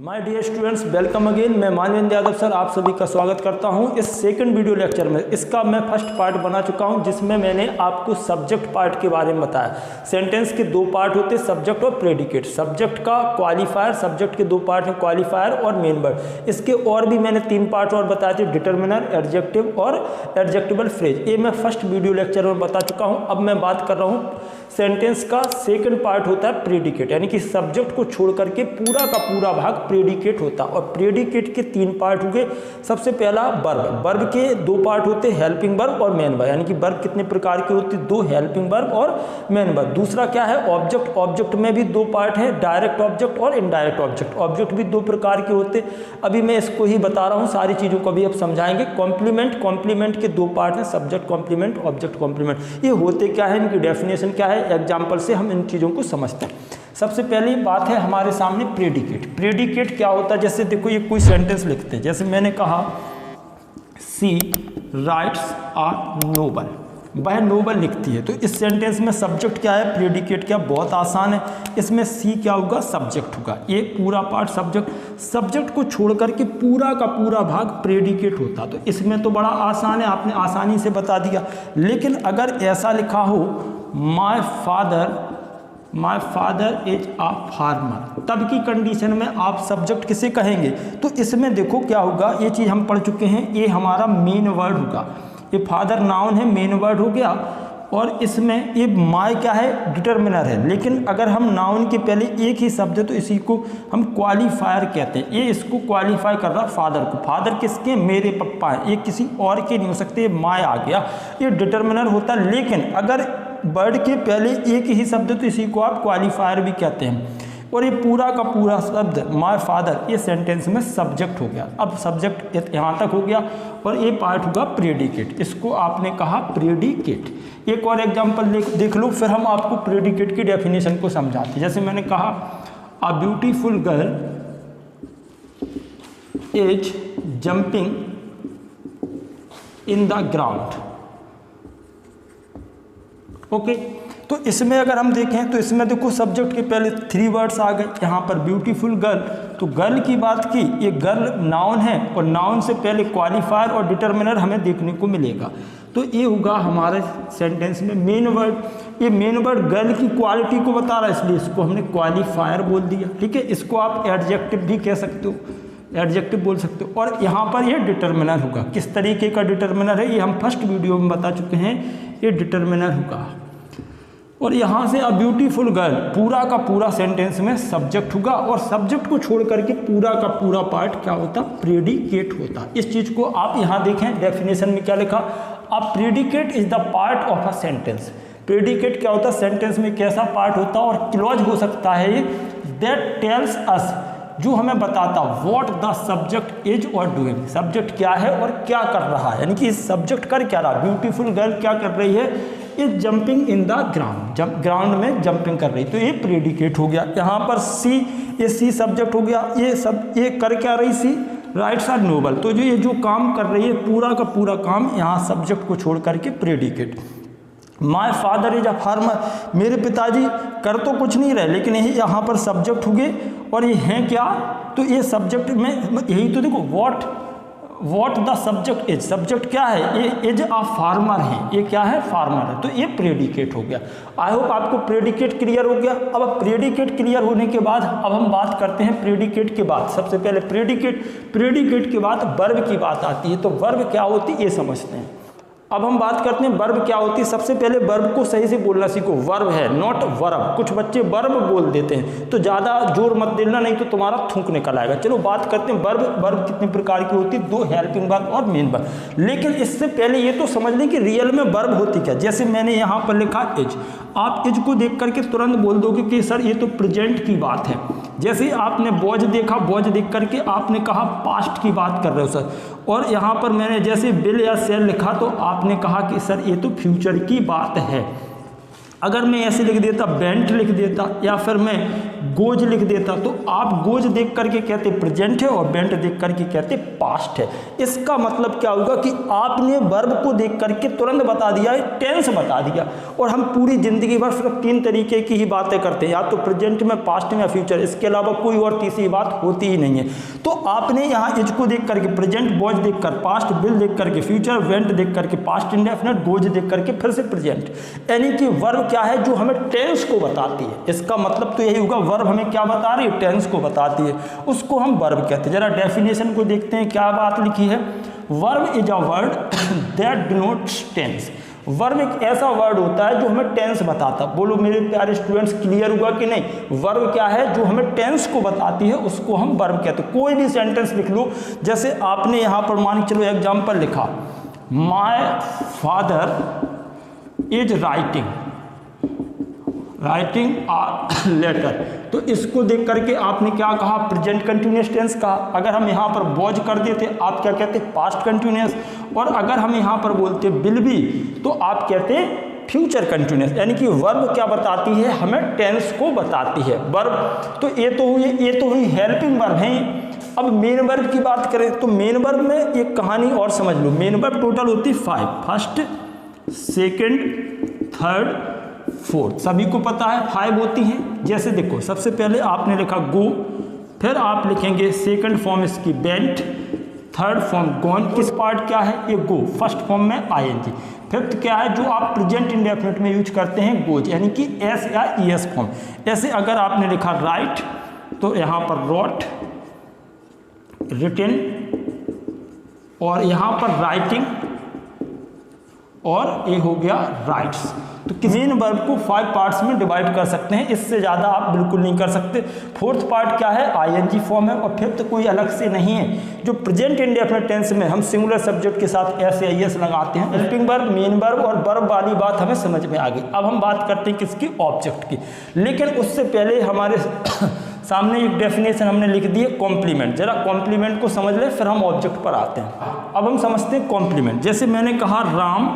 My dear students, welcome again. मैं Manvendra Yadav sir आप सभी का स्वागत करता हूं इस सेकंड वीडियो लेक्चर में। इसका मैं फर्स्ट पार्ट बना चुका हूं जिसमें मैंने आपको सब्जेक्ट पार्ट के बारे में बताया। सेंटेंस के दो पार्ट होते हैं, सब्जेक्ट और प्रेडिकेट। सब्जेक्ट का क्वालिफायर, सब्जेक्ट के दो पार्ट हैं, क्वालिफायर और मेन वर्ड। इसके और भी मैंने तीन पार्ट और बताए थे, डिटर्मिनर, एडजेक्टिव और एडजेक्टिवल फ्रेज। ये मैं फर्स्ट वीडियो लेक्चर में बता चुका हूँ। अब मैं बात कर रहा हूँ सेंटेंस का सेकंड पार्ट होता है प्रेडिकेट, यानी कि सब्जेक्ट को छोड़ करके पूरा का पूरा भाग प्रेडिकेट होता है। और प्रेडिकेट के तीन पार्ट हो गए। सबसे पहला वर्ब। वर्ब के दो पार्ट होते हैं, हेल्पिंग वर्ब और मेन वर्ब, यानी कि वर्ब कितने प्रकार के होते हैं, दो, हेल्पिंग वर्ब और मेन वर्ब। दूसरा क्या है, ऑब्जेक्ट। ऑब्जेक्ट में भी दो पार्ट है, डायरेक्ट ऑब्जेक्ट और इनडायरेक्ट ऑब्जेक्ट। ऑब्जेक्ट भी दो प्रकार के होते हैं, अभी मैं इसको ही बता रहा हूँ, सारी चीज़ों को भी अब समझाएंगे। कॉम्प्लीमेंट। कॉम्प्लीमेंट के दो पार्ट हैं, सब्जेक्ट कॉम्प्लीमेंट, ऑब्जेक्ट कॉम्प्लीमेंट। ये होते क्या है, इनकी डेफिनेशन क्या है, एग्जाम्पल से हम इन चीज़ों को समझते हैं। सबसे पहली बात है हमारे सामने प्रेडिकेट। प्रेडिकेट क्या होता है, जैसे देखो ये कोई सेंटेंस लिखते हैं, जैसे मैंने कहा सी राइट्स आर नोबल, वह नोबल लिखती है। तो इस सेंटेंस में सब्जेक्ट क्या है, प्रेडिकेट क्या, बहुत आसान है। इसमें सी क्या होगा, सब्जेक्ट होगा। ये पूरा पार्ट सब्जेक्ट। सब्जेक्ट को छोड़ करके पूरा का पूरा भाग प्रेडिकेट होता। तो इसमें तो बड़ा आसान है, आपने आसानी से बता दिया। लेकिन अगर ऐसा लिखा हो my father is a farmer, तब की कंडीशन में आप सब्जेक्ट किसे कहेंगे। तो इसमें देखो क्या होगा, ये चीज़ हम पढ़ चुके हैं, ये हमारा मेन वर्ड होगा। ये फादर नाउन है, मेन वर्ड हो गया। और इसमें ये माय क्या है, डिटर्मिनर है। लेकिन अगर हम नाउन के पहले एक ही शब्द है तो इसी को हम क्वालिफायर कहते हैं। ये इसको क्वालिफाई कर रहा फादर को। फादर किसके, मेरे पप्पा है, ये किसी और के नहीं हो सकते, ये माय आ गया, ये डिटर्मिनर होता है। लेकिन अगर वर्ड के पहले एक ही शब्द तो इसी को आप क्वालिफायर भी कहते हैं। और ये पूरा का पूरा शब्द माय फादर, ये सेंटेंस में सब्जेक्ट हो गया। अब सब्जेक्ट यहाँ तक हो गया और ये पार्ट होगा प्रेडिकेट, इसको आपने कहा प्रेडिकेट। एक और एग्जांपल देख लो, फिर हम आपको प्रेडिकेट की डेफिनेशन को समझाते हैं। जैसे मैंने कहा a beautiful girl is jumping in the ground. Okay, तो इसमें अगर हम देखें तो इसमें देखो सब्जेक्ट के पहले थ्री वर्ड्स आ गए। यहाँ पर ब्यूटीफुल गर्ल, तो गर्ल की बात की, ये गर्ल नाउन है और नाउन से पहले क्वालिफायर और डिटर्मिनर हमें देखने को मिलेगा। तो ये होगा हमारे सेंटेंस में मेन वर्ड। ये मेन वर्ड गर्ल की क्वालिटी को बता रहा है, इसलिए इसको हमने क्वालिफायर बोल दिया। ठीक है, इसको आप एडजेक्टिव भी कह सकते हो, एडजेक्टिव बोल सकते हो। और यहाँ पर ये डिटर्मिनर होगा। किस तरीके का डिटर्मिनर है, ये हम फर्स्ट वीडियो में बता चुके हैं, ये डिटर्मिनर होगा। और यहाँ से अ ब्यूटीफुल गर्ल पूरा का पूरा सेंटेंस में सब्जेक्ट होगा। और सब्जेक्ट को छोड़ करके पूरा का पूरा पार्ट क्या होता, प्रेडिकेट होता। इस चीज़ को आप यहाँ देखें, डेफिनेशन में क्या लिखा, a predicate is the part of a sentence. Predicate क्या होता है, सेंटेंस में कैसा पार्ट होता है। और क्लॉज हो सकता है ये, दैट टेल्स अस, जो हमें बताता व्हाट द सब्जेक्ट इज और डूइंग। सब्जेक्ट क्या है और क्या कर रहा है, यानी कि सब्जेक्ट कर क्या रहा। ब्यूटीफुल गर्ल क्या कर रही है, is jumping in the ground, ground में जंपिंग कर रही, तो ये प्रेडिकेट हो गया। यहाँ पर सी, ये सी सब्जेक्ट हो गया। ये कर क्या रही, सी राइट्स आर नोबल, तो जो ये जो काम कर रही है पूरा का पूरा काम यहाँ सब्जेक्ट को छोड़ करके predicate. My father is a farmer, मेरे पिताजी कर तो कुछ नहीं रहे, लेकिन यही यहाँ पर सब्जेक्ट हो गए। और ये हैं क्या, तो ये सब्जेक्ट में यही तो देखो what the subject is, subject क्या है, ये इज अ फार्मर है, ये क्या है, फार्मर है, तो ये प्रेडिकेट हो गया। आई होप आपको प्रेडिकेट क्लियर हो गया। अब प्रेडिकेट क्लियर होने के बाद अब हम बात करते हैं प्रेडिकेट के बाद। सबसे पहले प्रेडिकेट के बाद वर्ब की बात आती है। तो वर्ब क्या होती है ये समझते हैं। अब हम बात करते हैं वर्ब क्या होती है। सबसे पहले वर्ब को सही से बोलना सीखो, वर्ब है नॉट वर्ब। कुछ बच्चे वर्ब बोल देते हैं, तो ज़्यादा जोर मत देना, नहीं तो तुम्हारा थूक निकल आएगा। चलो बात करते हैं वर्ब। वर्ब कितने प्रकार की होती है, दो, हेल्पिंग वर्ब और मेन वर्ब। लेकिन इससे पहले ये तो समझ लें कि रियल में वर्ब होती क्या। जैसे मैंने यहाँ पर लिखा इज, आप इज को देख करके तुरंत बोल दोगे कि सर ये तो प्रेजेंट की बात है। जैसे आपने वॉज देखा, वॉज देख करके आपने कहा पास्ट की बात कर रहे हो सर। और यहाँ पर मैंने जैसे बिल या सेल लिखा तो आपने कहा कि सर ये तो फ्यूचर की बात है। अगर मैं ऐसे लिख देता बेंट लिख देता या फिर मैं गोज लिख देता तो आप गोज देख करके कहते प्रेजेंट है और बेंट देख करके कहते पास्ट है। इसका मतलब क्या होगा कि आपने वर्ब को देख करके तुरंत बता दिया है, टेंस बता दिया। और हम पूरी जिंदगी भर सिर्फ 3 तरीके की ही बातें करते हैं, या तो प्रेजेंट में, पास्ट में या फ्यूचर, इसके अलावा कोई और तीसरी बात होती ही नहीं है। तो आपने यहाँ इज को देख करके प्रेजेंट, वॉच देख कर पास्ट, विल देख करके फ्यूचर, वेंट देख करके पास्ट इंडेफिनिट, गोज देख करके फिर से प्रेजेंट, यानी कि वर्ब क्या है जो हमें टेंस को बताती है। इसका मतलब तो यही होगा, वर्ब हमें क्या बता रही है, टेंस को बताती है, उसको हम वर्ब कहते हैं। जरा डेफिनेशन को देखते हैं क्या बात लिखी है। Verb is a word that denotes tense. Verb एक ऐसा वर्ड होता है जो हमें टेंस बताता। बोलो मेरे प्यारे स्टूडेंट्स, क्लियर हुआ कि नहीं? वर्ब क्या है जो हमें टेंस को बताती है, उसको हम वर्ब कहते हैं। कोई भी सेंटेंस लिख लो, जैसे आपने यहाँ पर मान चलो एग्जाम्पल लिखा, my father is writing a letter, तो इसको देख करके आपने क्या कहा, प्रेजेंट कंटिन्यूअस टेंस कहा। अगर हम यहाँ पर वॉज कर देते आप क्या कहते, पास्ट कंटिन्यूअस। और अगर हम यहाँ पर बोलते विल बी तो आप कहते फ्यूचर कंटिन्यूअस। यानी कि वर्ब क्या बताती है, हमें टेंस को बताती है वर्ब। तो ये तो हुई हेल्पिंग वर्ब है। अब मेन वर्ब की बात करें तो मेन वर्ब में एक कहानी और समझ लो। मेन वर्ब टोटल होती है 5, फर्स्ट, सेकेंड, थर्ड, फोर्थ, सभी को पता है 5 होती हैं। जैसे देखो, सबसे पहले आपने लिखा गो, फिर आप लिखेंगे सेकंड फॉर्म इसकी बेंट, थर्ड फॉर्म गॉन, किस पार्ट क्या है ये गो, फर्स्ट फॉर्म में आईएनजी, फिफ्थ क्या है जो आप प्रेजेंट इंडेफिनिट में यूज करते हैं गोज, यानी कि एस या ईएस फॉर्म। ऐसे अगर आपने लिखा राइट तो यहाँ पर रॉट, रिटन, और यहाँ पर राइटिंग, और ये हो गया राइट्स। तो मेन वर्ब को 5 पार्ट्स में डिवाइड कर सकते हैं, इससे ज़्यादा आप बिल्कुल नहीं कर सकते। फोर्थ पार्ट क्या है, आईएनजी फॉर्म है, और फिफ्थ कोई अलग से नहीं है। जो प्रेजेंट इंडेफिनिट टेंस में हम सिंगुलर सब्जेक्ट के साथ एस या एस लगाते हैं। हेल्पिंग वर्ब, मेन वर्ब और वर्ब वाली बात हमें समझ में आ गई। अब हम बात करते हैं किसकी, ऑब्जेक्ट की। लेकिन उससे पहले हमारे सामने एक डेफिनेशन हमने लिख दी है कॉम्प्लीमेंट। जरा कॉम्प्लीमेंट को समझ ले, फिर हम ऑब्जेक्ट पर आते हैं। अब हम समझते हैं कॉम्प्लीमेंट। जैसे मैंने कहा राम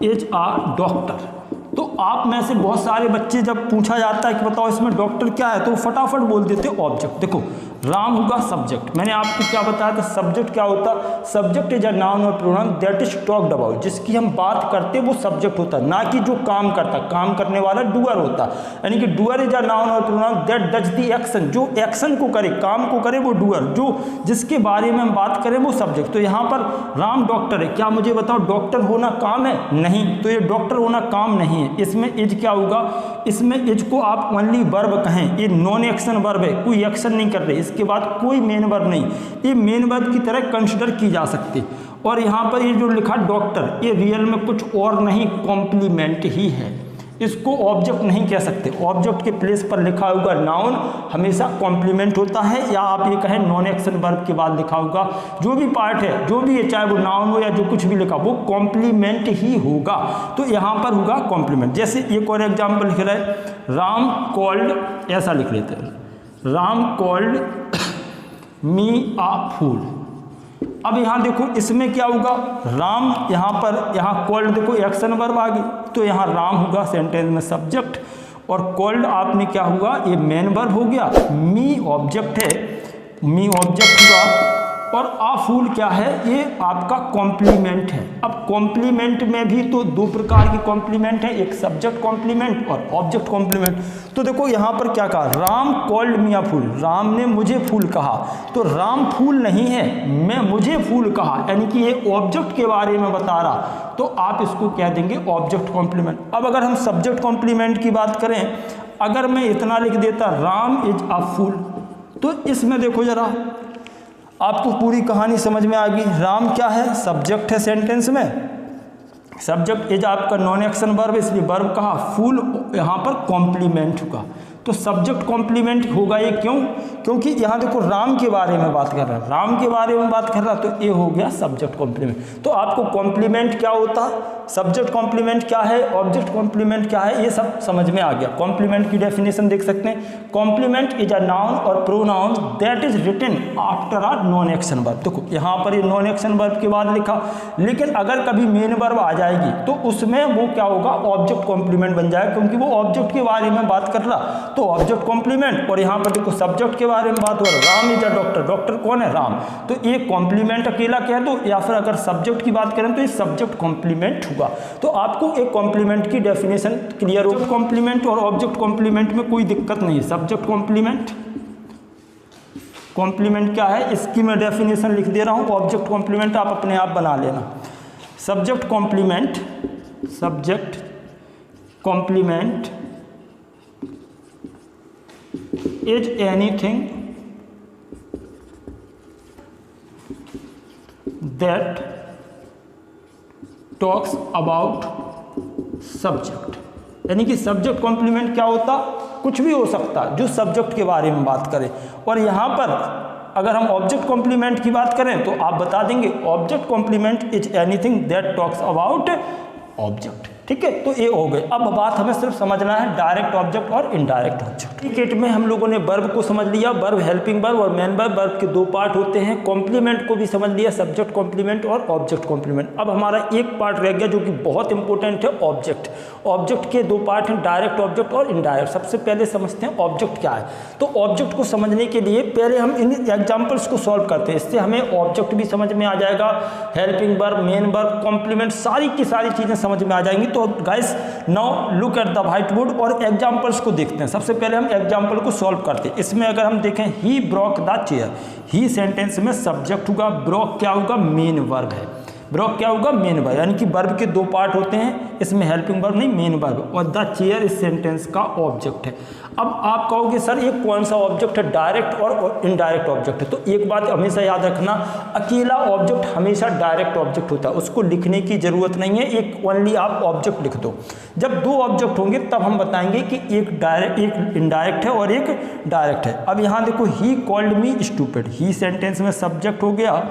इज अ डॉक्टर, तो आप में से बहुत सारे बच्चे जब पूछा जाता है कि बताओ इसमें डॉक्टर क्या है, तो फटाफट बोल देते ऑब्जेक्ट। देखो राम होगा सब्जेक्ट, मैंने आपको क्या बताया था, सब्जेक्ट क्या होता, सब्जेक्ट इज अ नाउन और pronoun that is talked about, जिसकी हम बात करते वो सब्जेक्ट होता, ना कि जो काम करता। काम करने वाला डूअर होता, यानी कि डूअर इज अ नाउन और pronoun that does the action, जो एक्शन को करे, काम को करे वो डूअर, जो जिसके बारे में हम बात करें वो सब्जेक्ट। तो यहाँ पर राम डॉक्टर है, क्या मुझे बताओ डॉक्टर होना काम है? नहीं, तो ये डॉक्टर होना काम नहीं है। इसमें इज क्या होगा, इसमें इज को आप ओनली वर्ब कहें, ये नॉन एक्शन वर्ब है, कोई एक्शन नहीं कर रहे, इसके बाद कोई मेन वर्ब नहीं, ये मेन वर्ब की तरह कंसिडर की जा सकती। और यहाँ पर ये जो लिखा डॉक्टर, ये रियल में कुछ और नहीं, कॉम्प्लीमेंट ही है, इसको ऑब्जेक्ट नहीं कह सकते। ऑब्जेक्ट के प्लेस पर लिखा होगा नाउन, हमेशा कॉम्प्लीमेंट होता है, या आप ये कहें नॉन एक्शन वर्ब के बाद लिखा होगा जो भी पार्ट है, जो भी है, चाहे वो नाउन हो या जो कुछ भी लिखा, वो कॉम्प्लीमेंट ही होगा। तो यहाँ पर होगा कॉम्प्लीमेंट। जैसे एक और एग्जाम्पल लिख रहा है, राम कॉल्ड, ऐसा लिख लेते हैं, राम कॉल्ड मी आ फूल। अब यहाँ देखो इसमें क्या होगा, राम यहाँ पर, यहाँ कॉल्ड देखो एक्शन वर्ब आ गई, तो यहाँ राम होगा सेंटेंस में सब्जेक्ट, और कॉल्ड आपने क्या हुआ, ये मेन वर्ब हो गया, मी ऑब्जेक्ट है, मी ऑब्जेक्ट हुआ, और आ फूल क्या है, ये आपका कॉम्प्लीमेंट है। अब कॉम्प्लीमेंट में भी तो 2 प्रकार की कॉम्प्लीमेंट है, एक सब्जेक्ट कॉम्प्लीमेंट और ऑब्जेक्ट कॉम्प्लीमेंट। तो देखो यहाँ पर क्या कहा, राम कॉल्ड मी अ फूल, राम ने मुझे फूल कहा, तो राम फूल नहीं है, मैं मुझे फूल कहा, यानी कि ये ऑब्जेक्ट के बारे में बता रहा, तो आप इसको कह देंगे ऑब्जेक्ट कॉम्प्लीमेंट। अब अगर हम सब्जेक्ट कॉम्प्लीमेंट की बात करें, अगर मैं इतना लिख देता राम इज अ फूल, तो इसमें देखो जरा आपको पूरी कहानी समझ में आ गई। राम क्या है, सब्जेक्ट है सेंटेंस में, सब्जेक्ट इज आपका नॉन एक्शन वर्ब, इसलिए वर्ब कहा, फूल यहाँ पर कॉम्प्लीमेंट होगा। तो तो सब्जेक्ट कॉम्प्लीमेंट होगा ये, क्यों? क्योंकि यहाँ देखो राम के बारे में बात कर रहा है, राम के बारे में बात कर रहा है, तो ये हो गया सब्जेक्ट कॉम्प्लीमेंट। तो आपको कॉम्प्लीमेंट क्या होता है, सब्जेक्ट कॉम्प्लीमेंट क्या है, ऑब्जेक्ट कॉम्प्लीमेंट क्या है, ये सब समझ में आ गया। कॉम्प्लीमेंट की डेफिनेशन देख सकते हैं, कॉम्प्लीमेंट इज अ नाउन और pronoun that is written after a non action verb. देखो यहाँ पर ये नॉन एक्शन वर्ब के बाद लिखा, लेकिन अगर कभी मेन वर्ब आ जाएगी तो उसमें वो क्या होगा, ऑब्जेक्ट कॉम्प्लीमेंट बन जाएगा, क्योंकि वो ऑब्जेक्ट के बारे में बात कर रहा, तो ऑब्जेक्ट कॉम्प्लीमेंट। और यहाँ पर देखो सब्जेक्ट के बारे में बात हो रहा, Ram is a doctor, doctor कौन है, राम, तो ये कॉम्प्लीमेंट अकेला कह दो, या फिर अगर सब्जेक्ट की बात करें तो ये सब्जेक्ट कॉम्प्लीमेंट हुआ। तो आपको एक कॉम्प्लीमेंट की डेफिनेशन क्लियर हो, कॉम्प्लीमेंट और ऑब्जेक्ट कॉम्प्लीमेंट में कोई दिक्कत नहीं है। सब्जेक्ट कॉम्प्लीमेंट, कॉम्प्लीमेंट क्या है इसकी मैं डेफिनेशन लिख दे रहा हूँ, ऑब्जेक्ट कॉम्प्लीमेंट आप अपने आप बना लेना। Subject complement, subject complement is anything that talks about subject, यानी कि सब्जेक्ट कॉम्प्लीमेंट क्या होता, कुछ भी हो सकता जो सब्जेक्ट के बारे में बात करे। और यहाँ पर अगर हम ऑब्जेक्ट कॉम्प्लीमेंट की बात करें तो आप बता देंगे object complement is anything that talks about object, ठीक है। तो ये हो गए। अब बात हमें सिर्फ समझना है डायरेक्ट ऑब्जेक्ट और इनडायरेक्ट ऑब्जेक्ट। क्रिकेट में हम लोगों ने वर्ब को समझ लिया, वर्ब हेल्पिंग वर्ब और मेन वर्ब, वर्ब के दो पार्ट होते हैं। कॉम्प्लीमेंट को भी समझ लिया, सब्जेक्ट कॉम्प्लीमेंट और ऑब्जेक्ट कॉम्प्लीमेंट। अब हमारा एक पार्ट रह गया जो कि बहुत इंपॉर्टेंट है, ऑब्जेक्ट। ऑब्जेक्ट के दो पार्ट हैं, डायरेक्ट ऑब्जेक्ट और इनडायरेक्ट। सबसे पहले समझते हैं ऑब्जेक्ट क्या है। तो ऑब्जेक्ट को समझने के लिए पहले हम इन एग्जाम्पल्स को सॉल्व करते हैं, इससे हमें ऑब्जेक्ट भी समझ में आ जाएगा, helping verb, main verb, complement, सारी की सारी चीज़ें समझ में आ जाएंगी। तो guys now look at the white board और एग्जांपल्स को देखते हैं। सबसे पहले हम एग्जांपल को सॉल्व करते हैं। इसमें अगर हम देखें he broke the chair, he sentence में सब्जेक्ट होगा, ब्रोक क्या होगा, मेन वर्ब है, ब्रोक क्या होगा, मेन वर्ब, यानी कि वर्ब के दो पार्ट होते हैं, इसमें हेल्पिंग वर्ब नहीं मेन वर्ब, और द चेयर इस सेंटेंस का ऑब्जेक्ट है। अब आप कहोगे सर ये कौन सा ऑब्जेक्ट है, डायरेक्ट और इनडायरेक्ट ऑब्जेक्ट है। तो एक बात हमेशा याद रखना, अकेला ऑब्जेक्ट हमेशा डायरेक्ट ऑब्जेक्ट होता है, उसको लिखने की जरूरत नहीं है, एक ओनली आप ऑब्जेक्ट लिख दो। जब दो ऑब्जेक्ट होंगे तब हम बताएंगे कि एक डायरेक्ट, एक इनडायरेक्ट है और एक डायरेक्ट है। अब यहाँ देखो he called me stupid, he sentence में सब्जेक्ट हो गया,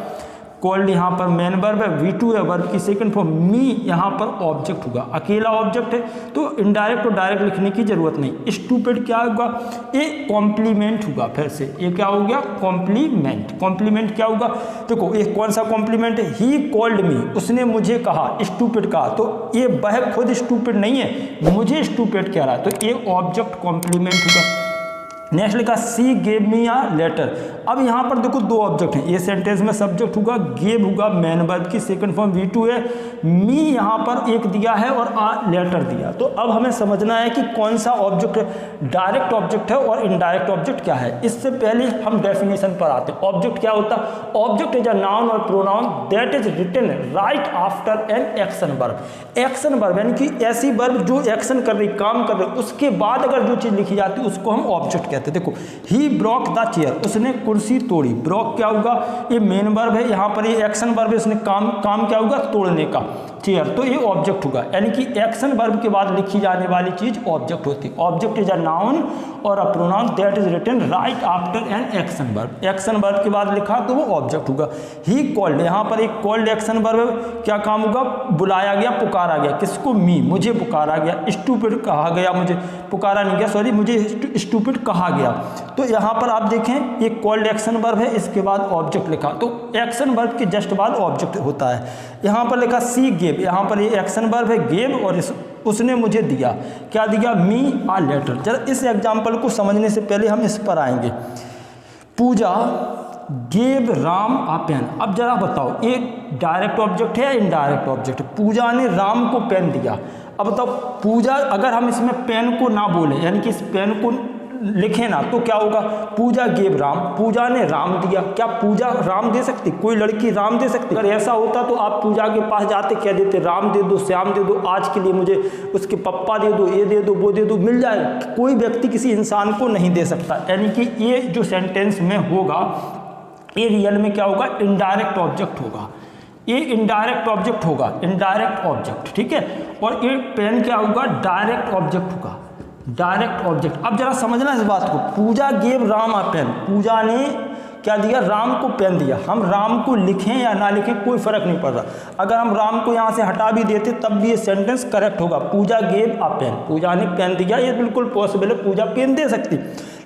कॉल्ड यहाँ पर मेन वर्ब है, V2 है वर्ब की सेकंड फॉर्म, मी यहाँ पर ऑब्जेक्ट होगा, अकेला ऑब्जेक्ट है, तो इनडायरेक्ट और डायरेक्ट लिखने की जरूरत नहीं। स्टूपिड क्या होगा, ये कॉम्प्लीमेंट होगा, फिर से ये क्या हो गया, कॉम्प्लीमेंट। कॉम्प्लीमेंट क्या होगा, देखो ये कौन सा कॉम्प्लीमेंट है, ही कॉल्ड मी, उसने मुझे कहा, स्टूपिड कहा, तो ये वह खुद स्टूपिड नहीं है, मुझे स्टूपिड कह रहा है, तो ये ऑब्जेक्ट कॉम्प्लीमेंट होगा। नेक्स्ट लिखा सी गेव मी आ लेटर। अब यहाँ पर देखो दो ऑब्जेक्ट हैं, ये सेंटेंस में सब्जेक्ट होगा, गेव होगा मेन वर्ब की सेकंड फॉर्म V2 है, मी यहाँ पर एक दिया है और आ लेटर दिया। तो अब हमें समझना है कि कौन सा ऑब्जेक्ट डायरेक्ट ऑब्जेक्ट है और इनडायरेक्ट ऑब्जेक्ट क्या है। इससे पहले हम डेफिनेशन पर आते हैं। ऑब्जेक्ट क्या होता है, ऑब्जेक्ट इज अ नाउन और pronoun that is written right after an action verb. Action verb यानी कि ऐसी वर्ब जो एक्शन कर रही, काम कर रही, उसके बाद अगर जो चीज़ लिखी जाती है उसको हम ऑब्जेक्ट कहते हैं। देखो ही ब्रोक द चेयर, उसने कुर्सी तोड़ी, ब्रोक क्या होगा, ये मेन वर्ब है, यहाँ पर ये एक्शन वर्ब है, उसने काम क्या होगा, तोड़ने का, चेयर, तो ये ऑब्जेक्ट होगा। यानी कि एक्शन वर्ब के बाद लिखी जाने वाली चीज ऑब्जेक्ट होती है। ऑब्जेक्ट इज अ नाउन और a pronoun that is written right after an action verb. Action verb के बाद लिखा तो वो ऑब्जेक्ट होगा। ही कॉल्ड, यहाँ पर एक कॉल्ड एक्शन वर्ब, क्या काम होगा, बुलाया गया, पुकारा गया, किसको, मी, मुझे पुकारा गया। स्टूपिड कहा गया, मुझे पुकारा नहीं गया, सॉरी मुझे स्टूपिड कहा गया। तो यहाँ पर आप देखें ये कॉल्ड एक्शन वर्ब है, इसके बाद ऑब्जेक्ट लिखा, तो एक्शन वर्ब के जस्ट बाद ऑब्जेक्ट होता है। यहाँ पर लिखा सी गेव, यहाँ पर ये एक्शन वर्ब है गेव और उसने मुझे दिया, क्या दिया, मी आ लेटर। जरा इस एग्जाम्पल को समझने से पहले हम इस पर आएंगे। पूजा गेव राम आ पेन। अब जरा बताओ ये डायरेक्ट ऑब्जेक्ट है या इनडायरेक्ट ऑब्जेक्ट है। पूजा ने राम को पेन दिया। अब बताओ पूजा, अगर हम इसमें पेन को ना बोले यानी कि इस पेन को लिखे ना तो क्या होगा, पूजा गेव राम, पूजा ने राम दिया। क्या पूजा राम दे सकती, कोई लड़की राम दे सकती? अगर ऐसा होता तो आप पूजा के पास जाते, क्या देते, राम दे दो, श्याम दे दो, आज के लिए मुझे उसके पप्पा दे दो, ये दे दो, वो दे दो, मिल जाए। कोई व्यक्ति किसी इंसान को नहीं दे सकता। यानी कि ये जो सेंटेंस में होगा ये रियल में क्या होगा, इनडायरेक्ट ऑब्जेक्ट होगा। ये इनडायरेक्ट ऑब्जेक्ट होगा, इनडायरेक्ट ऑब्जेक्ट, ठीक है। और ये पेन क्या होगा, डायरेक्ट ऑब्जेक्ट होगा। Direct object. अब जरा समझना इस बात को, पूजा गेव राम अ पेन, पूजा ने क्या दिया, राम को पेन दिया। हम राम को लिखें या ना लिखें कोई फर्क नहीं पड़ रहा, अगर हम राम को यहाँ से हटा भी देते तब भी ये सेंटेंस करेक्ट होगा, पूजा गेव अ पेन, पूजा ने पेन दिया, ये बिल्कुल पॉसिबल है, पूजा पेन दे सकती।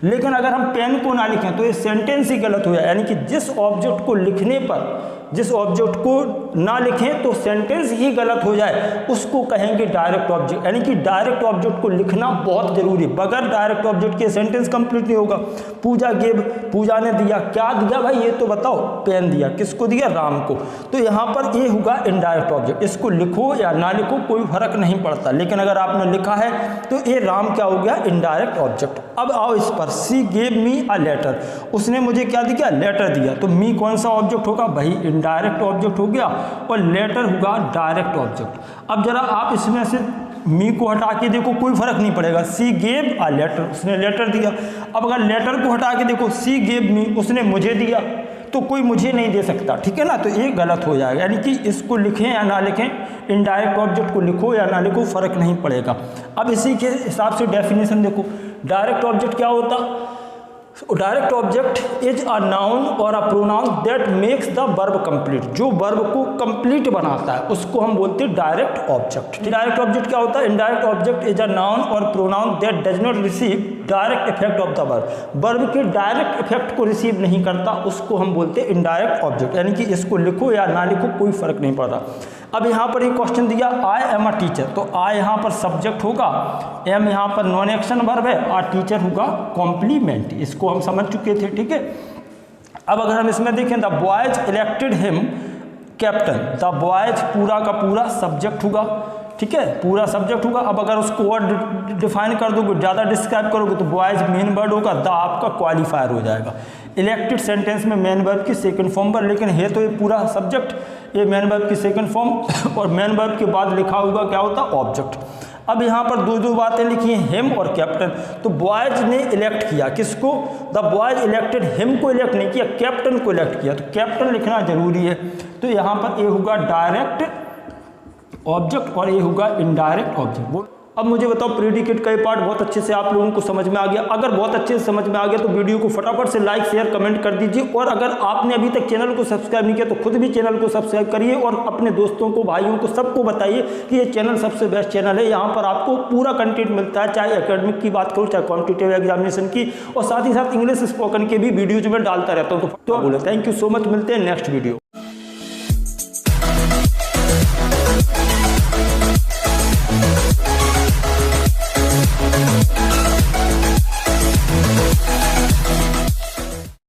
लेकिन अगर हम पेन को ना लिखें तो ये सेंटेंस ही गलत हो जाए, यानी कि जिस ऑब्जेक्ट को लिखने पर, जिस ऑब्जेक्ट को ना लिखें तो सेंटेंस ही गलत हो जाए, उसको कहेंगे डायरेक्ट ऑब्जेक्ट। यानी कि डायरेक्ट ऑब्जेक्ट को लिखना बहुत जरूरी है, बगैर डायरेक्ट ऑब्जेक्ट के सेंटेंस कंप्लीट नहीं होगा। पूजा गेव, पूजा ने दिया, क्या दिया भाई ये तो बताओ, पेन दिया, किसको दिया, राम को। तो यहाँ पर ये होगा इनडायरेक्ट ऑब्जेक्ट, इसको लिखो या ना लिखो कोई फर्क नहीं पड़ता, लेकिन अगर आपने लिखा है तो ये राम क्या हो गया, इनडायरेक्ट ऑब्जेक्ट। अब आओ इस पर, सी गेव मी अ लेटर, उसने मुझे क्या दिया, लेटर दिया, तो मी कौन सा ऑब्जेक्ट होगा भाई, डायरेक्ट ऑब्जेक्ट हो गया, और लेटर होगा डायरेक्ट ऑब्जेक्ट। अब जरा आप इसमें से मी को हटा के देखो कोई फर्क नहीं पड़ेगा, सी गेव अ लेटर, उसने लेटर दिया। अब अगर लेटर को हटा के देखो, सी गेव मी, उसने मुझे दिया, तो कोई मुझे नहीं दे सकता, ठीक है ना, तो ये गलत हो जाएगा। यानी कि इसको लिखें या ना लिखें, इनडायरेक्ट ऑब्जेक्ट को लिखो या ना लिखो फर्क नहीं पड़ेगा। अब इसी के हिसाब से डेफिनेशन देखो, डायरेक्ट ऑब्जेक्ट क्या होता, direct object is a noun और a pronoun that makes the verb complete, जो वर्ब को कंप्लीट बनाता है उसको हम बोलते हैं डायरेक्ट ऑब्जेक्ट। डायरेक्ट ऑब्जेक्ट क्या होता है, indirect object is a noun और pronoun that does not receive direct effect of the verb, verb के डायरेक्ट इफेक्ट को रिसीव नहीं करता, उसको हम बोलते हैं इनडायरेक्ट ऑब्जेक्ट। यानी कि इसको लिखो या ना लिखो कोई फर्क नहीं पड़ रहा। अब यहाँ पर एक क्वेश्चन दिया, आई एम अ टीचर, तो आई यहाँ पर सब्जेक्ट होगा, एम यहाँ पर नॉन एक्शन वर्ब है, और टीचर होगा कॉम्प्लीमेंट, इसको हम समझ चुके थे, ठीक है। अब अगर हम इसमें देखें, the boys elected him captain, the boys पूरा का पूरा सब्जेक्ट होगा, ठीक है, पूरा सब्जेक्ट होगा। अब अगर उसको और डिफाइन कर दोगे, ज़्यादा डिस्क्राइब करोगे तो बॉयज मेन वर्ड होगा, द आपका क्वालिफायर हो जाएगा। इलेक्टेड सेंटेंस में मेन वर्ब की सेकंड फॉर्म पर, लेकिन है तो ये पूरा सब्जेक्ट, ये मेन वर्ब की सेकंड फॉर्म, और मेन वर्ब के बाद लिखा होगा क्या होता, ऑब्जेक्ट। अब यहाँ पर दो बातें लिखी हैं, हिम और कैप्टन, तो बॉयज ने इलेक्ट किया किसको, द बॉयज इलेक्टेड हिम को इलेक्ट नहीं किया, कैप्टन को इलेक्ट किया, तो कैप्टन लिखना जरूरी है। तो यहाँ पर ये होगा डायरेक्ट ऑब्जेक्ट और ये होगा इनडायरेक्ट ऑब्जेक्ट। अब मुझे बताओ, प्रेडिकेट का ये पार्ट बहुत अच्छे से आप लोगों को समझ में आ गया? अगर बहुत अच्छे से समझ में आ गया तो वीडियो को फटाफट से लाइक शेयर कमेंट कर दीजिए, और अगर आपने अभी तक चैनल को सब्सक्राइब नहीं किया तो खुद भी चैनल को सब्सक्राइब करिए, और अपने दोस्तों को, भाइयों को, सबको बताइए कि ये चैनल सबसे बेस्ट चैनल है। यहाँ पर आपको पूरा कंटेंट मिलता है, चाहे एकेडमिक की बात करूँ, चाहे कॉम्पिटिटिव एग्जामिनेशन की, और साथ ही साथ इंग्लिश स्पोकन के भी वीडियोज में डालता रहता हूँ। तो बोले थैंक यू सो मच, मिलते हैं नेक्स्ट वीडियो।